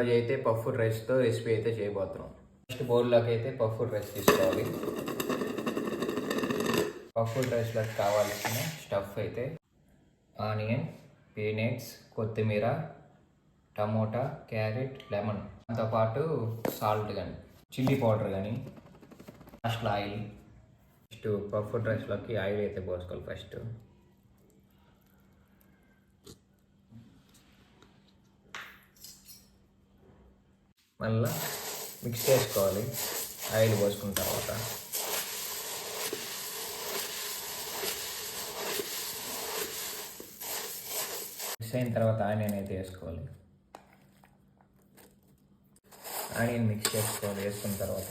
అది అయితే పఫ్డ్ రైస్తో రెసిపీ అయితే చేయబోతున్నాం. ఫస్ట్ బౌల్లోకి అయితే పఫ్డ్ రైస్ తీసుకోవాలి. పఫ్డ్ రైస్లోకి కావాల్సిన స్టఫ్ అయితే ఆనియన్, పీనట్స్, కొత్తిమీర, టమోటా, క్యారెట్, లెమన్, దాంతోపాటు సాల్ట్ కానీ చిల్లీ పౌడర్ కానీ, ఫస్ట్ ఆయిల్. నెక్స్ట్ పఫ్డ్ రైస్లోకి ఆయిల్ అయితే పోసుకోవాలి. ఫస్ట్ మళ్ళీ మిక్స్ చేసుకోవాలి ఆయిల్ పోసుకున్న తర్వాత. మిక్స్ అయిన తర్వాత ఆనియన్ అయితే వేసుకోవాలి. ఆనియన్ మిక్స్ చేసుకోవాలి. వేసుకున్న తర్వాత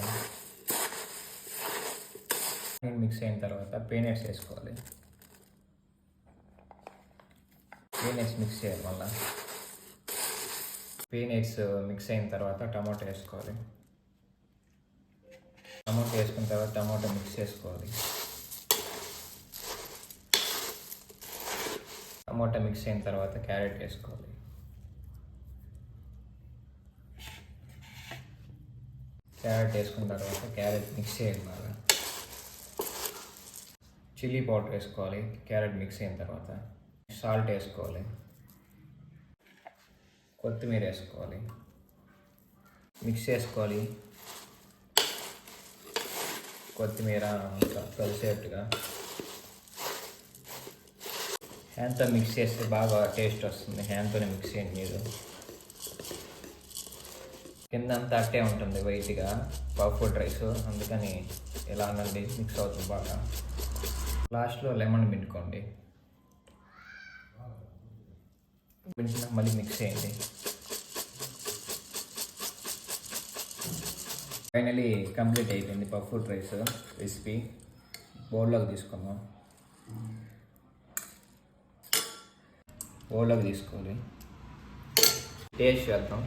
ఆనియన్ మిక్స్ అయిన తర్వాత పీనట్స్ వేసుకోవాలి. పీనట్స్ మిక్స్ చేయాలి. మళ్ళీ పీనట్స్ మిక్స్ అయిన తర్వాత టమాటో వేసుకోవాలి. టమాటో వేసుకున్న తర్వాత టమాటో మిక్స్ చేసుకోవాలి. టమాటో మిక్స్ అయిన తర్వాత క్యారెట్ వేసుకోవాలి. క్యారెట్ వేసుకున్న తర్వాత క్యారెట్ మిక్స్ చేయాలి. బాగా చిల్లీ పౌడర్ వేసుకోవాలి. క్యారెట్ మిక్స్ అయిన తర్వాత సాల్ట్ వేసుకోవాలి. కొత్తిమీర వేసుకోవాలి. మిక్స్ చేసుకోవాలి. కొత్తిమీర కలిసేట్టుగా హ్యాండ్తో మిక్స్ చేస్తే బాగా టేస్ట్ వస్తుంది. హ్యాండ్తోనే మిక్స్ చేయండి మీరు. కిందంతా అట్టే ఉంటుంది వైట్గా పఫ్డ్ రైస్, అందుకని ఎలా అనండి మిక్స్ అవుతుంది బాగా. లాస్ట్లో లెమన్ పిండుకోండి. పిండిన మళ్ళీ మిక్స్ చేయండి. ఫైనలీ కంప్లీట్ అయిపోయింది పఫ్డ్ రైస్ రెసిపీ. బౌల్లోకి తీసుకుందాం. బౌల్లోకి తీసుకోవాలి. టేస్ట్ చేద్దాం.